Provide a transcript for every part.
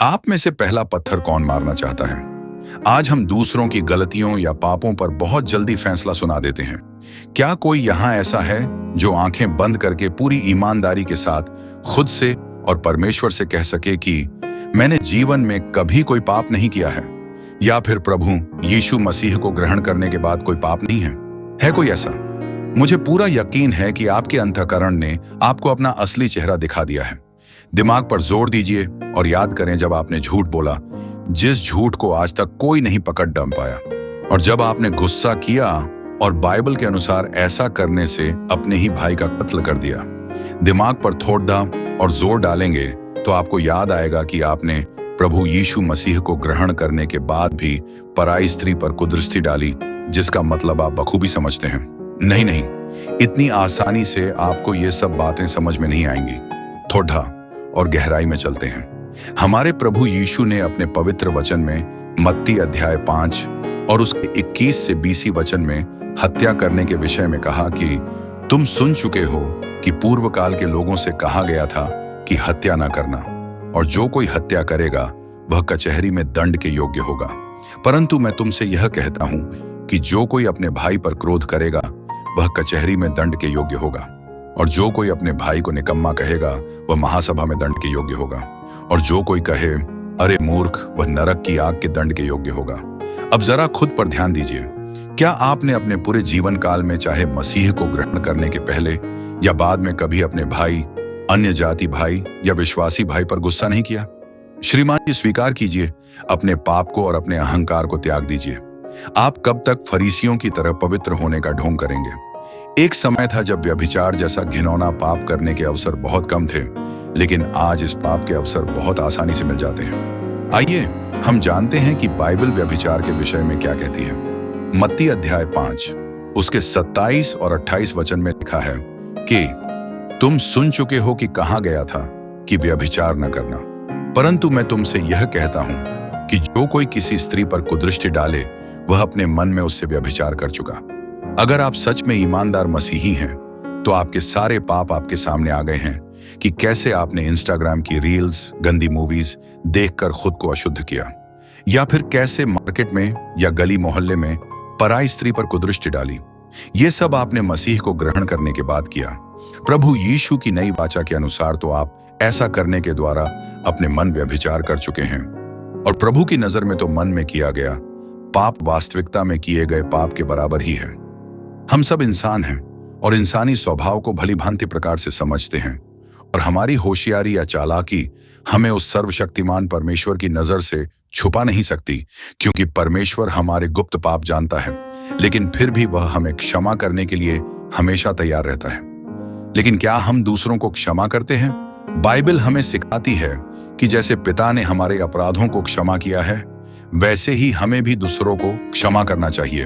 आप में से पहला पत्थर कौन मारना चाहता है? आज हम दूसरों की गलतियों या पापों पर बहुत जल्दी फैसला सुना देते हैं। क्या कोई यहाँ ऐसा है जो आंखें बंद करके पूरी ईमानदारी के साथ खुद से और परमेश्वर से कह सके कि मैंने जीवन में कभी कोई पाप नहीं किया है, या फिर प्रभु यीशु मसीह को ग्रहण करने के बाद कोई पाप नहीं है? है कोई ऐसा? मुझे पूरा यकीन है कि आपके अंतःकरण ने आपको अपना असली चेहरा दिखा दिया है। दिमाग पर जोर दीजिए और याद करें जब आपने झूठ बोला, जिस झूठ को आज तक कोई नहीं पकड़ दम पाया, और जब आपने गुस्सा किया और बाइबल के अनुसार ऐसा करने से अपने ही भाई का कत्ल कर दिया। दिमाग पर थोड़ा और जोर डालेंगे तो आपको याद आएगा कि आपने प्रभु यीशु मसीह को ग्रहण करने के बाद भी पराई स्त्री पर कुदृष्टि डाली, जिसका मतलब आप बखूबी समझते हैं। नहीं, इतनी आसानी से आपको ये सब बातें समझ में नहीं आएंगी। थोड़ा और गहराई में चलते हैं। हमारे प्रभु यीशु ने अपने पवित्र वचन में मत्ती अध्याय 5 और उसके 21 से 20 वचन में हत्या करने के विषय में कहा कि तुम सुन चुके हो कि पूर्व काल के लोगों से कहा गया था कि हत्या ना करना, और जो कोई हत्या करेगा वह कचहरी में दंड के योग्य होगा। परंतु मैं तुमसे यह कहता हूं कि जो कोई अपने भाई पर क्रोध करेगा वह कचहरी में दंड के योग्य होगा, और जो कोई अपने भाई को निकम्मा कहेगा वह महासभा में दंड के योग्य होगा, और जो कोई कहे अरे मूर्ख वह नरक की आग के दंड के योग्य होगा। अब जरा खुद पर ध्यान दीजिए। क्या आपने अपने पूरे जीवन काल में, चाहे मसीह को ग्रहण करने के पहले या बाद में, कभी अपने भाई, अन्य जाति भाई या विश्वासी भाई पर गुस्सा नहीं किया? श्रीमान जी, स्वीकार कीजिए, अपने पाप को और अपने अहंकार को त्याग दीजिए। आप कब तक फरीसियों की तरह पवित्र होने का ढोंग करेंगे? एक समय था जब व्यभिचार जैसा घिनौना पाप करने के अवसर बहुत कम थे, लेकिन आज इस पाप के अवसर बहुत आसानी से मिल जाते हैं। आइए हम जानते हैं कि बाइबल व्यभिचार के विषय में क्या कहती है। मत्ती अध्याय 5 उसके 27 और 28 वचन में लिखा है कि तुम सुन चुके हो कि कहा गया था कि व्यभिचार न करना, परंतु मैं तुमसे यह कहता हूं कि जो कोई किसी स्त्री पर कुदृष्टि डाले वह अपने मन में उससे व्यभिचार कर चुका। अगर आप सच में ईमानदार मसीही हैं तो आपके सारे पाप आपके सामने आ गए हैं कि कैसे आपने इंस्टाग्राम की रील्स, गंदी मूवीज देखकर खुद को अशुद्ध किया, या फिर कैसे मार्केट में या गली मोहल्ले में पराई स्त्री पर कुदृष्टि डाली। ये सब आपने मसीह को ग्रहण करने के बाद किया। प्रभु यीशु की नई वाचा के अनुसार तो आप ऐसा करने के द्वारा अपने मन व्यभिचार कर चुके हैं, और प्रभु की नजर में तो मन में किया गया पाप वास्तविकता में किए गए पाप के बराबर ही है। हम सब इंसान हैं और इंसानी स्वभाव को भली भांति प्रकार से समझते हैं, और हमारी होशियारी या चालाकी हमें उस सर्वशक्तिमान परमेश्वर की नजर से छुपा नहीं सकती, क्योंकि परमेश्वर हमारे गुप्त पाप जानता है, लेकिन फिर भी वह हमें क्षमा करने के लिए हमेशा तैयार रहता है। लेकिन क्या हम दूसरों को क्षमा करते हैं? बाइबल हमें सिखाती है कि जैसे पिता ने हमारे अपराधों को क्षमा किया है, वैसे ही हमें भी दूसरों को क्षमा करना चाहिए,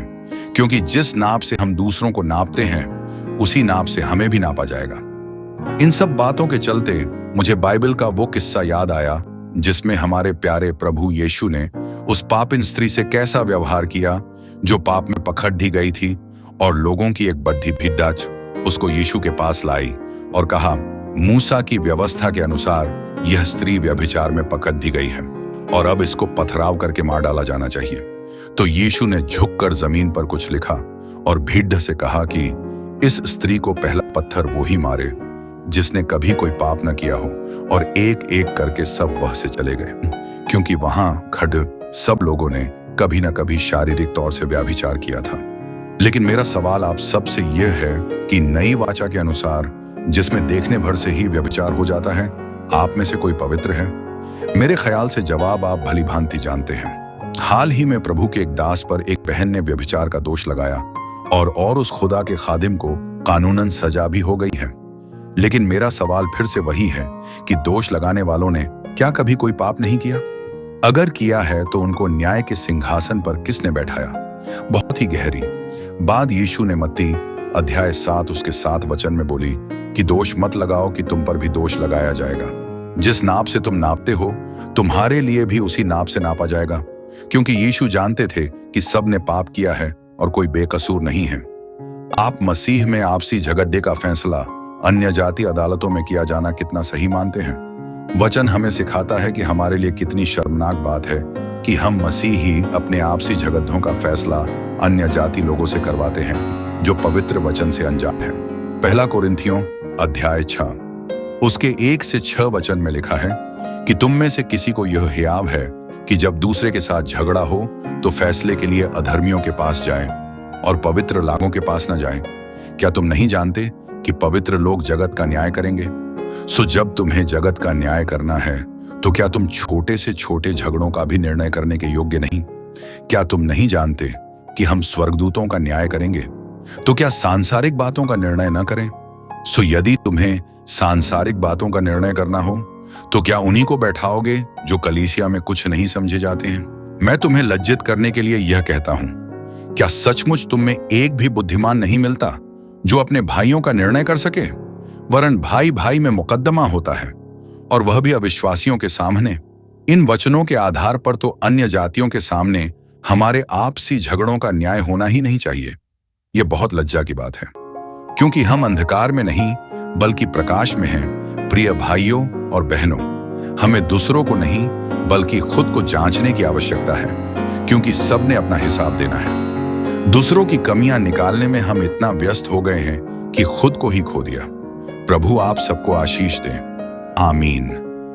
क्योंकि जिस नाप से हम दूसरों को नापते हैं उसी नाप से हमें भी नापा जाएगा। इन सब बातों के चलते मुझे बाइबल का वो किस्सा याद आया जिसमें हमारे प्यारे प्रभु यीशु ने उस पापिन स्त्री से कैसा व्यवहार किया जो पाप में पकड़ दी गई थी, और लोगों की एक बड्ढी भिड्डा उसको यीशु के पास लाई और कहा, मूसा की व्यवस्था के अनुसार यह स्त्री व्यभिचार में पकड़ दी गई है और अब इसको पथराव करके मार डाला जाना चाहिए। तो यीशु ने झुककर जमीन पर कुछ लिखा और भीड़ से कहा कि इस स्त्री को पहला पत्थर वो ही मारे जिसने कभी कोई पाप न किया हो, और एक एक करके सब वह से चले गए, क्योंकि वहां खड़ सब लोगों ने कभी न कभी शारीरिक तौर से व्यभिचार किया था। लेकिन मेरा सवाल आप सबसे यह है कि नई वाचा के अनुसार, जिसमें देखने भर से ही व्यभिचार हो जाता है, आप में से कोई पवित्र है? मेरे ख्याल से जवाब आप भली भांति जानते हैं। हाल ही में प्रभु के एक दास पर एक बहन ने व्यभिचार का दोष लगाया, और उस खुदा के खादिम को कानूनन सजा भी हो गई है। लेकिन मेरा सवाल फिर से वही है कि दोष लगाने वालों ने क्या कभी कोई पाप नहीं किया? अगर किया है तो उनको न्याय के सिंहासन पर किसने बैठाया? बहुत ही गहरी बात यीशु ने मत्ती अध्याय 7 उसके 7 वचन में बोली कि दोष मत लगाओ कि तुम पर भी दोष लगाया जाएगा। जिस नाप से तुम नापते हो तुम्हारे लिए भी उसी नाप से नापा जाएगा, क्योंकि यीशु जानते थे कि सब ने पाप किया है और कोई बेकसूर नहीं है। आप मसीह में आपसी झगड़े का फैसला अन्य जाति अदालतों में किया जाना कितना सही मानते हैं? वचन हमें सिखाता है कि हमारे लिए कितनी शर्मनाक बात है कि हम मसीही अपने आपसी झगड़ों का फैसला अन्य जाति लोगों से करवाते हैं जो पवित्र वचन से अनजान है। पहला कोरिन्थियों अध्याय 6 उसके 1 से 6 वचन में लिखा है कि तुम में से किसी को यह हियाव है कि जब दूसरे के साथ झगड़ा हो तो फैसले के लिए अधर्मियों के पास जाए और पवित्र लोगों के पास न जाए। क्या तुम नहीं जानते कि पवित्र लोग जगत का न्याय करेंगे? सो जब तुम्हें जगत का न्याय करना है तो क्या तुम छोटे से छोटे झगड़ों का भी निर्णय करने के योग्य नहीं? क्या तुम नहीं जानते कि हम स्वर्गदूतों का न्याय करेंगे? तो क्या सांसारिक बातों का निर्णय न करें? सो यदि तुम्हें सांसारिक बातों का निर्णय करना हो तो क्या उन्हीं को बैठाओगे जो कलीसिया में कुछ नहीं समझे जाते हैं? मैं तुम्हें लज्जित करने के लिए यह कहता हूं, क्या सचमुच तुम में एक भी बुद्धिमान नहीं मिलता जो अपने भाइयों का निर्णय कर सके? वरन भाई भाई में मुकद्दमा होता है और वह भी अविश्वासियों के सामने। इन वचनों के आधार पर तो अन्य जातियों के सामने हमारे आपसी झगड़ों का न्याय होना ही नहीं चाहिए। यह बहुत लज्जा की बात है, क्योंकि हम अंधकार में नहीं बल्कि प्रकाश में हैं। प्रिय भाइयों और बहनों, हमें दूसरों को नहीं बल्कि खुद को जांचने की आवश्यकता है, क्योंकि सबने अपना हिसाब देना है। दूसरों की कमियां निकालने में हम इतना व्यस्त हो गए हैं कि खुद को ही खो दिया। प्रभु आप सबको आशीष दें। आमीन।